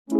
अस्सलाम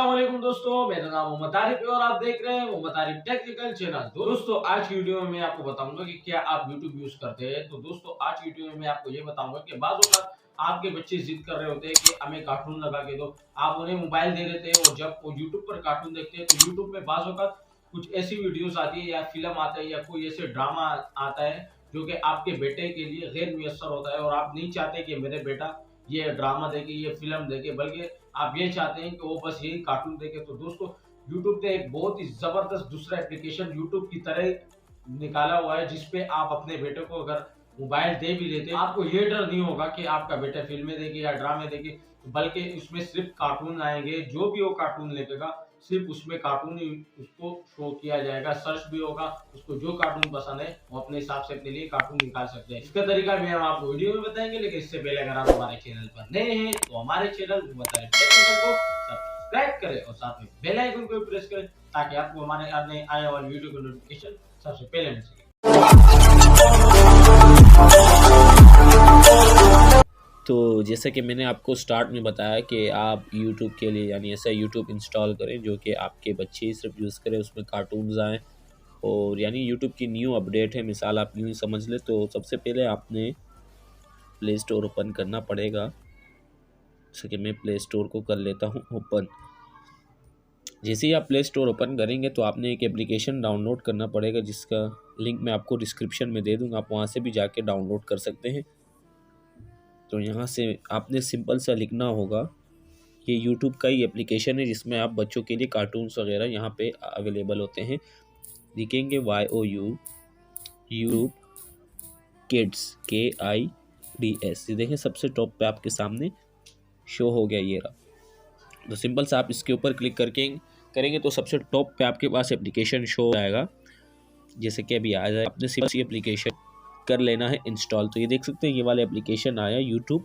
वालेकुम दोस्तों, मेरा नाम मोहम्मद आरिफ है और आप देख रहे हैं मोहम्मद आरिफ टेक्निकल चैनल। दोस्तों आज की वीडियो में मैं आपको बताऊंगा कि क्या आप YouTube यूज करते हैं। तो दोस्तों आज की वीडियो में मैं आपको ये बताऊंगा कि बाज़ औक़ात आपके बच्चे जिद कर रहे होते हैं कि हमें कार्टून लगा के दो, आप उन्हें मोबाइल दे देते हैं और जब वो YouTube पर कार्टून देखते हैं तो YouTube में बाज़ औक़ात कुछ ऐसी वीडियोस आती है या फिल्म आता है या कोई ऐसे ड्रामा आता है जो कि आपके बेटे के लिए गैर मुयस्सर होता है और आप नहीं चाहते कि मेरे बेटा ये ड्रामा देखे, ये फिल्म देखे, बल्कि आप ये चाहते हैं कि वो बस यही कार्टून देखे। तो दोस्तों यूट्यूब ने एक बहुत ही जबरदस्त दूसरा एप्लीकेशन यूट्यूब की तरह निकाला हुआ है जिसपे आप अपने बेटे को अगर मोबाइल दे भी देते हैं, आपको ये डर नहीं होगा कि आपका बेटा फिल्में देखे या ड्रामे देखे, बल्कि उसमें सिर्फ कार्टून आएंगे। जो भी वो कार्टून लेगा सिर्फ उसमें कार्टून ही उसको शो किया जाएगा, सर्च भी होगा, उसको जो कार्टून पसंद है वो अपने हिसाब से अपने लिए कार्टून निकाल सकते हैं। इसका तरीका भी हम आपको वीडियो में बताएंगे, लेकिन इससे पहले अगर आप हमारे चैनल पर नए हैं तो हमारे चैनल टेक्निकल को सब्सक्राइब करें और साथ में बेल आइकन को प्रेस करें ताकि आपको हमारे आने वाली वीडियो की नोटिफिकेशन सबसे पहले मिल सके। तो जैसा कि मैंने आपको स्टार्ट में बताया कि आप YouTube के लिए यानी ऐसा YouTube इंस्टॉल करें जो कि आपके बच्चे ही सिर्फ यूज़ करें, उसमें कार्टून्स आएँ और यानी YouTube की न्यू अपडेट है, मिसाल आप यूँ ही समझ लें। तो सबसे पहले आपने प्ले स्टोर ओपन करना पड़ेगा। जैसे कि मैं प्ले स्टोर को कर लेता हूँ ओपन। जैसे ही आप प्ले स्टोर ओपन करेंगे तो आपने एक एप्लीकेशन डाउनलोड करना पड़ेगा जिसका लिंक मैं आपको डिस्क्रिप्शन में दे दूँगा, आप वहाँ से भी जाके डाउनलोड कर सकते हैं। तो यहाँ से आपने सिंपल सा लिखना होगा, ये YouTube का ही एप्लीकेशन है जिसमें आप बच्चों के लिए कार्टून्स वगैरह यहाँ पे अवेलेबल होते हैं, दिखेंगे YOU YouTube किड्स KIDS, ये देखें सबसे टॉप पे आपके सामने शो हो गया ये रहा। तो सिंपल सा आप इसके ऊपर क्लिक करके करेंगे तो सबसे टॉप पे आपके पास एप्लीकेशन शो आएगा। जैसे कि अभी आ जाए, आपने सिंपल सी एप्लीकेशन कर लेना है इंस्टॉल। तो ये देख सकते हैं ये वाला एप्लीकेशन आया YouTube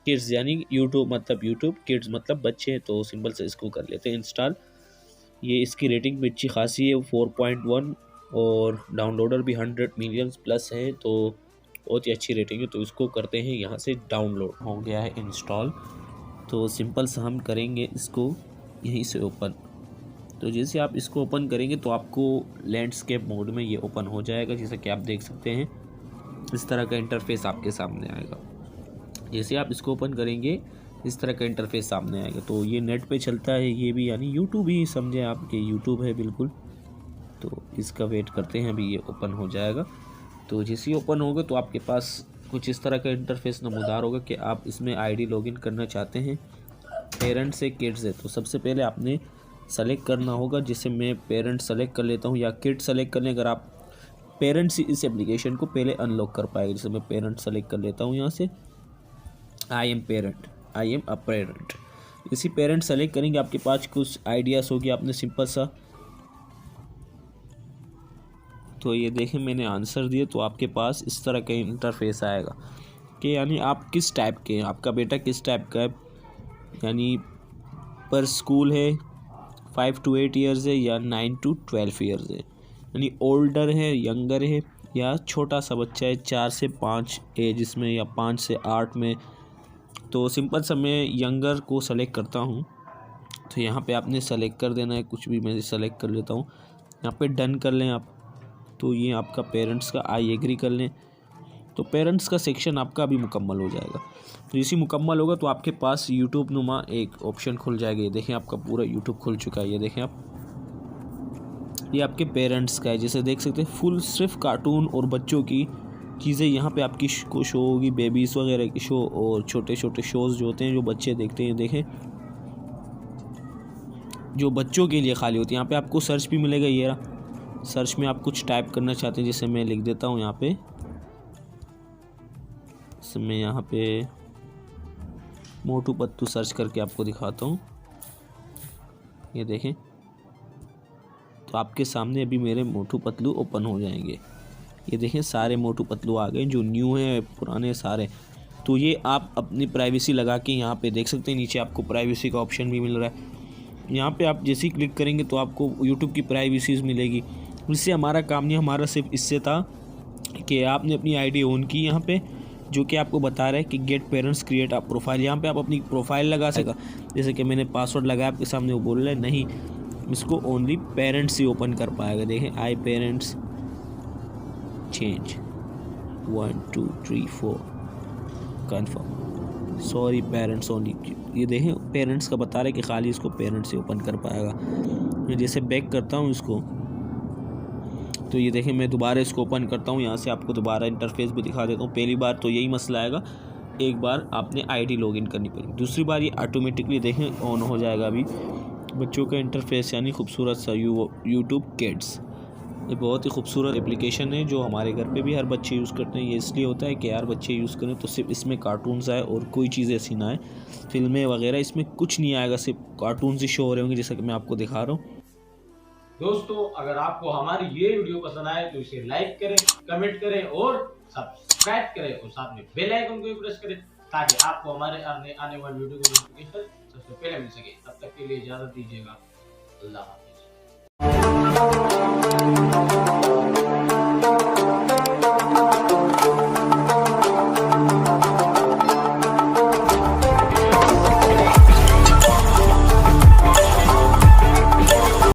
किड्स, यानी YouTube मतलब YouTube किड्स मतलब बच्चे हैं। तो सिंपल से इसको कर लेते हैं इंस्टॉल। ये इसकी रेटिंग भी अच्छी खासी है, 4.1 और डाउनलोडर भी 100 मिलियन प्लस है, तो बहुत ही अच्छी रेटिंग है। तो इसको करते हैं यहाँ से डाउनलोड, हो गया है इंस्टॉल। तो सिंपल से हम करेंगे इसको यहीं से ओपन। तो जैसे आप इसको ओपन करेंगे तो आपको लैंडस्केप मोड में ये ओपन हो जाएगा। जैसा कि आप देख सकते हैं इस तरह का इंटरफेस आपके सामने आएगा। जैसे आप इसको ओपन करेंगे इस तरह का इंटरफेस सामने आएगा। तो ये नेट पे चलता है, ये भी यानी YouTube ही समझे आप कि YouTube है बिल्कुल। तो इसका वेट करते हैं, अभी ये ओपन हो जाएगा। तो जैसे ही ओपन होगा तो आपके पास कुछ इस तरह का इंटरफेस नमूदार होगा कि आप इसमें ID लॉगिन करना चाहते हैं। पेरेंट्स से किड्स है तो सबसे पहले आपने सेलेक्ट करना होगा, जिससे मैं पेरेंट सेलेक्ट कर लेता हूँ या किड सेलेक्ट कर लें। अगर आप पेरेंट्स इस एप्लीकेशन को पहले अनलॉक कर पाएंगे, जैसे मैं पेरेंट सेलेक्ट कर लेता हूँ यहाँ से, आई एम अ पेरेंट। इसी पेरेंट सेलेक्ट करेंगे, आपके पास कुछ आइडियाज़ होगी, आपने सिंपल सा तो ये देखें मैंने आंसर दिए। तो आपके पास इस तरह का इंटरफेस आएगा कि यानी आप किस टाइप के हैं, आपका बेटा किस टाइप का है, यानी पर स्कूल है 5 to 8 ईयर्स है या 9 to 12 ईयर्स है, यानी ओल्डर है, यंगर है या छोटा सा बच्चा है 4 से 5 एज इसमें या 5 से 8 में। तो सिंपल सा मैं यंगर को सेलेक्ट करता हूँ। तो यहाँ पे आपने सेलेक्ट कर देना है, कुछ भी मैं सेलेक्ट कर लेता हूँ, यहाँ पे डन कर लें आप। तो ये आपका पेरेंट्स का आई एग्री कर लें। तो पेरेंट्स का सेक्शन आपका अभी मुकम्मल हो जाएगा। तो इसी मुकम्मल होगा तो आपके पास यूट्यूब नुमा एक ऑप्शन खुल जाएगा। ये देखें आपका पूरा यूट्यूब खुल चुका है। ये देखें आप, ये आपके पेरेंट्स का है। जैसे देख सकते हैं फुल सिर्फ कार्टून और बच्चों की चीज़ें यहाँ पे आपकी को शो होगी, बेबीज़ वगैरह की शो और छोटे छोटे शोज़ जो होते हैं जो बच्चे देखते हैं। देखें जो बच्चों के लिए खाली होती है, यहाँ पे आपको सर्च भी मिलेगा। ये रहा, सर्च में आप कुछ टाइप करना चाहते हैं, जैसे मैं लिख देता हूँ यहाँ पे, मैं यहाँ पे मोटू पतलू सर्च करके आपको दिखाता हूँ। ये देखें तो आपके सामने अभी मेरे मोटू पतलू ओपन हो जाएंगे। ये देखें सारे मोटू पतलू आ गए, जो न्यू हैं पुराने सारे। तो ये आप अपनी प्राइवेसी लगा के यहाँ पे देख सकते हैं, नीचे आपको प्राइवेसी का ऑप्शन भी मिल रहा है। यहाँ पे आप जैसे ही क्लिक करेंगे तो आपको यूट्यूब की प्राइवेसीज मिलेगी। इससे हमारा काम नहीं, हमारा सिर्फ इससे था कि आपने अपनी आईडी ऑन की यहाँ पे जो कि आपको बता रहा है कि get parents create a profile. यहाँ पे आप अपनी प्रोफाइल लगा सका, जैसे कि मैंने पासवर्ड लगाया आपके सामने, वो बोल रहा है नहीं, इसको ओनली पेरेंट्स ही ओपन कर पाएगा। देखें, I parents change 1 2 3 4 confirm, sorry parents only. ये देखें पेरेंट्स का बता रहा है कि खाली इसको पेरेंट्स ही ओपन कर पाएगा। मैं जैसे बैक करता हूँ इसको, तो ये देखें मैं दोबारा इसको ओपन करता हूँ, यहाँ से आपको दोबारा इंटरफेस भी दिखा देता हूँ। पहली बार तो यही मसला आएगा, एक बार आपने आईडी लॉगिन करनी पड़ेगी, दूसरी बार ये ऑटोमेटिकली देखें ऑन हो जाएगा। अभी बच्चों का इंटरफेस यानी खूबसूरत सा यूट्यूब किड्स, ये बहुत ही खूबसूरत एप्लीकेशन है जो हमारे घर पे भी हर बच्चे यूज़ करते हैं। ये इसलिए होता है कि यार बच्चे यूज़ करें तो सिर्फ इसमें कार्टून्स आए और कोई चीज़ ऐसी ना आए, फिल्में वगैरह इसमें कुछ नहीं आएगा, सिर्फ कार्टून्स ही शो हो रहे होंगे जैसा कि मैं आपको दिखा रहा हूँ। दोस्तों अगर आपको हमारी ये वीडियो पसंद आए तो इसे लाइक करें, कमेंट करें और सब्सक्राइब करें और साथ में बेल आइकन को भी प्रेस करें ताकि आपको हमारे आने वाली वीडियो की नोटिफिकेशन सबसे पहले मिल सके। तब तक के लिए इजाजत दीजिएगा, अल्लाह हाफिज।